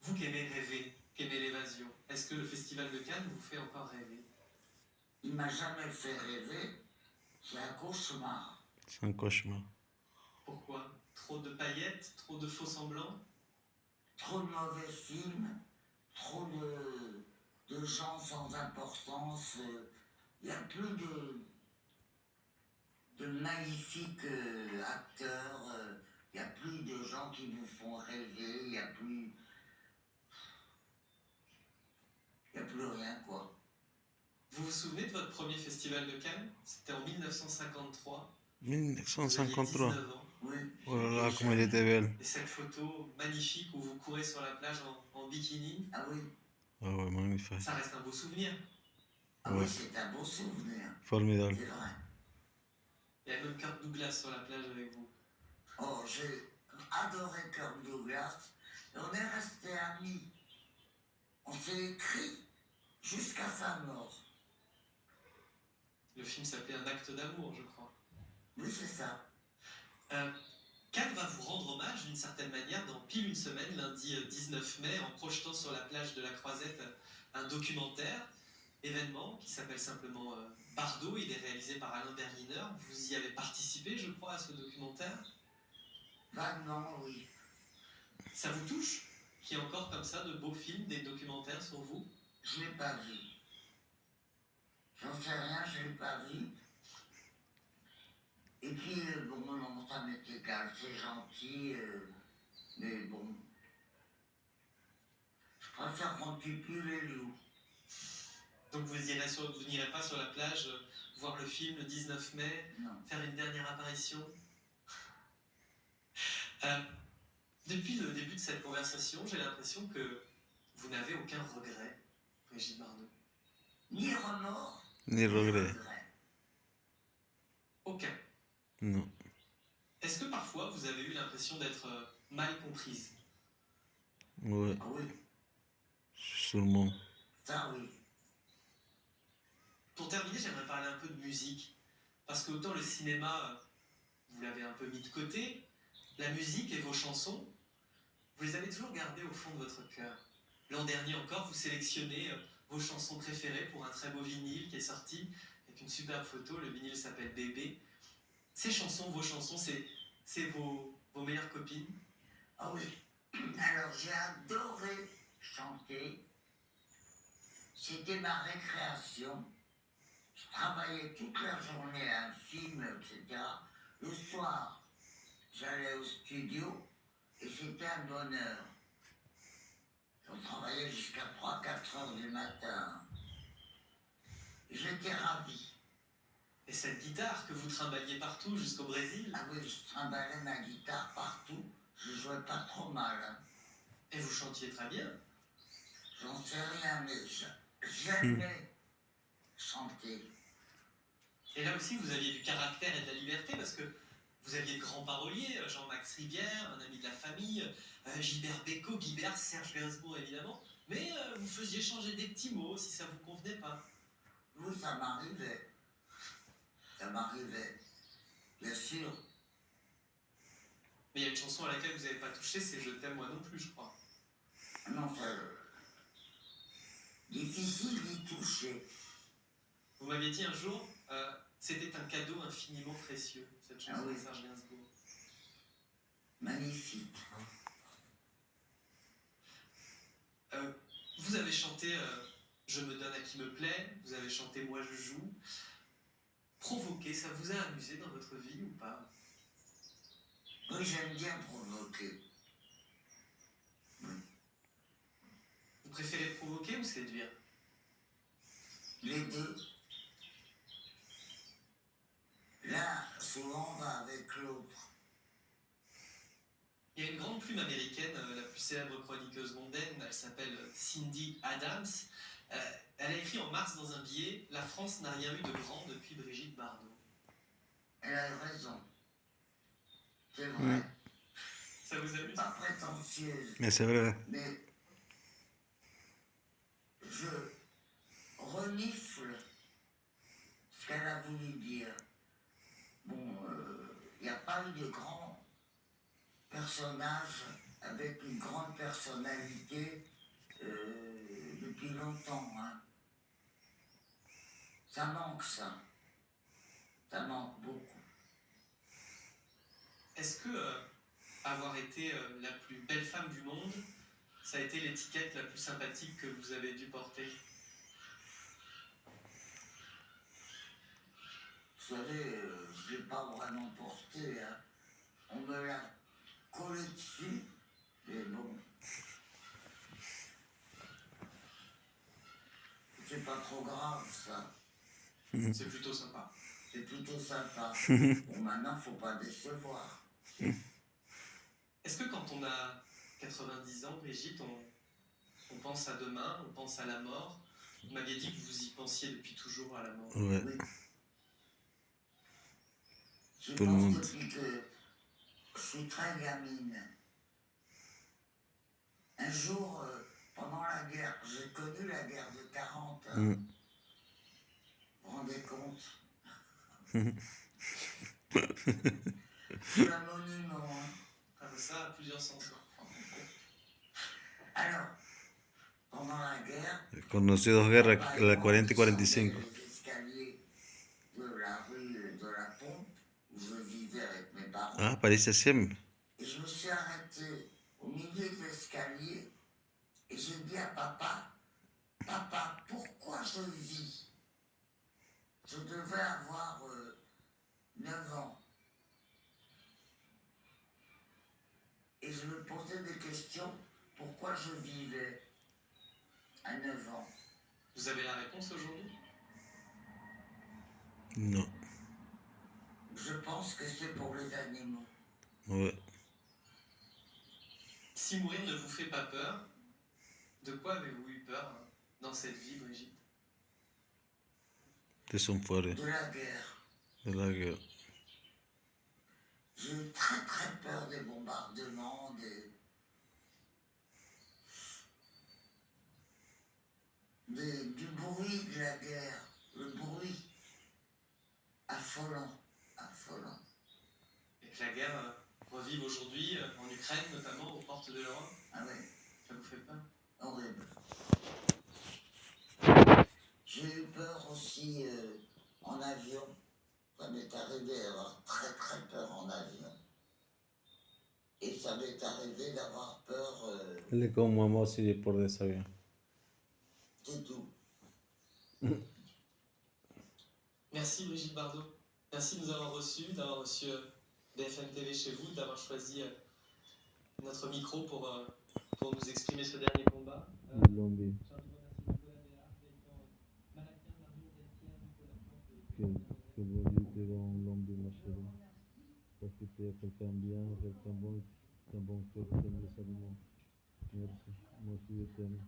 Vous qui aimez rêver, qui aimez l'évasion, est-ce que le Festival de Cannes vous fait encore rêver? Il m'a jamais fait rêver. C'est un cauchemar. C'est un cauchemar. Pourquoi? Trop de paillettes, trop de faux semblants? Trop de mauvais films, trop de gens sans importance. Il n'y a plus de magnifiques acteurs. Il n'y a plus de gens qui vous font rêver. Il n'y a plus rien, quoi. Vous vous souvenez de votre premier Festival de Cannes? C'était en 1953. Vous aviez 1953. 19 ans. Oui. Oh là là, comment elle était belle. Et cette photo magnifique où vous courez sur la plage en bikini, Ah oui. Ah ouais, magnifique. ça reste un beau souvenir. Ah Ouais. oui, c'est un beau souvenir. Formidable. C'est vrai. Il y a même Kirk Douglas sur la plage avec vous. Oh, j'ai adoré Kirk Douglas. Et on est restés amis. On s'est écrit jusqu'à sa mort. Le film s'appelait Un acte d'amour, je crois. Oui, c'est ça. Cannes va vous rendre hommage d'une certaine manière dans pile une semaine, lundi 19 mai, en projetant sur la plage de la Croisette un documentaire, événement qui s'appelle simplement Bardot. Il est réalisé par Alain Berliner. Vous y avez participé, je crois, à ce documentaire. Vaguement, oui. Ça vous touche qu'il y ait encore comme ça de beaux films, des documentaires sur vous? Je ne l'ai pas vu. J'en sais rien, je ne l'ai pas vu. Et puis, bon, non, ça m'est égal, c'est gentil, mais bon. Je préfère qu'on tue plus les loups. Donc vous n'irez pas sur la plage voir le film le 19 mai, Non. faire une dernière apparition? Depuis le début de cette conversation, j'ai l'impression que vous n'avez aucun regret, Brigitte Bardot. Ni remords, Ni regret. Aucun. Non. Est-ce que parfois vous avez eu l'impression d'être mal comprise? Ouais, Ah oui, sûrement. ça oui. Pour terminer, j'aimerais parler un peu de musique. Parce que autant le cinéma, vous l'avez un peu mis de côté, la musique et vos chansons, vous les avez toujours gardées au fond de votre cœur. L'an dernier encore, vous sélectionnez vos chansons préférées pour un très beau vinyle qui est sorti, avec une superbe photo. Le vinyle s'appelle Bébé. Ces chansons, vos chansons, c'est vos meilleures copines? Ah oui. Alors j'ai adoré chanter. C'était ma récréation. Je travaillais toute la journée à un film, etc. Le soir, j'allais au studio et c'était un bonheur. On travaillait jusqu'à 3-4 heures du matin. J'étais ravi. Et cette guitare que vous trimballiez partout jusqu'au Brésil? Ah oui, je trimballais ma guitare partout. Je jouais pas trop mal. Hein. Et vous chantiez très bien. J'en sais rien, mais j'aimais chanter. Et là aussi, vous aviez du caractère et de la liberté parce que vous aviez de grands paroliers, Jean-Max Rivière, un ami de la famille, Gilbert Bécaud, Guibert, Serge Gainsbourg évidemment, mais vous faisiez changer des petits mots si ça vous convenait pas. Oui, ça m'arrivait. Ça m'arrivait. Bien sûr. Mais il y a une chanson à laquelle vous n'avez pas touché, c'est Je t'aime moi non plus, je crois. Non, c'est difficile d'y toucher. Vous m'aviez dit un jour, c'était un cadeau infiniment précieux, cette chanson oui. de Serge Gainsbourg. Magnifique. Vous avez chanté Je me donne à qui me plaît, vous avez chanté Moi je joue. Provoquer, ça vous a amusé dans votre vie ou pas? Oui, j'aime bien provoquer. Oui. Vous préférez provoquer ou séduire? Les deux. L'un, souvent, va avec l'autre. Il y a une grande plume américaine, la plus célèbre chroniqueuse mondaine, elle s'appelle Cindy Adams. Elle a écrit en mars dans un billet « La France n'a rien eu de grand depuis Brigitte Bardot ». Elle a raison. C'est vrai. Ça vous amuse? Pas prétentieuse. Mais c'est vrai. Mais je renifle ce qu'elle a voulu dire. Bon, il n'y a pas eu de grands personnages avec une grande personnalité depuis longtemps. Hein. Ça manque ça. Ça manque beaucoup. Est-ce que avoir été la plus belle femme du monde, ça a été l'étiquette la plus sympathique que vous avez dû porter? Vous savez, je ne l'ai pas vraiment porté. Hein. On me l'a collé dessus, mais bon. C'est pas trop grave, ça. C'est plutôt sympa. C'est plutôt sympa. Bon, maintenant, faut pas décevoir. Est-ce que quand on a 90 ans, Brigitte, on pense à demain, on pense à la mort? Vous m'aviez dit que vous y pensiez depuis toujours à la mort. Ouais. Oui. Je Tout le pense monde. depuis que je suis très gamine. Un jour, pendant la guerre, j'ai connu la guerre de 40. Hein. Mm. Vous vous rendez compte? C'est un monument. Hein. Ah, mais ça a plusieurs sens. Alors, pendant la guerre, Conocí dos guerras, papa et la moi, 40 y on 45. descendait les escaliers de la rue de la Pompe, où je vivais avec mes parents. Ah, parece siempre. Et je me suis arrêtée au milieu de l'escalier et j'ai dit à papa, papa, pourquoi je vis? Je devais avoir 9 ans. Et je me posais des questions, pourquoi je vivais à 9 ans? Vous avez la réponse aujourd'hui? No. Je pense que c'est pour les animaux. Ouais. Si mourir ne vous fait pas peur, de quoi avez-vous eu peur dans cette vie, Brigitte? Te son fuera De la guerre. de la guerra. J'ai eu très très peur des bombardements, du bruit de la guerre, le bruit affolant, affolant. Et que la guerre revive aujourd'hui, en Ukraine notamment, aux portes de l'Europe, Ah oui, ça vous fait peur? horrible. J'ai eu peur aussi en avion. Ça m'est arrivé d'avoir très très peur en avion. Et ça m'est arrivé d'avoir peur, Él es como mamá si por desabía. c'est tout. Merci Brigitte Bardot. Merci de nous avoir reçus, d'avoir reçu BFM TV chez vous, d'avoir choisi notre micro pour nous exprimer ce dernier combat. Lombi. Que le bon Dieu te va en lombi, ma chérie. Parce que tu es quelqu'un bien, quelqu'un bon cœur qui aime les animaux. Merci. Moi aussi, je t'aime.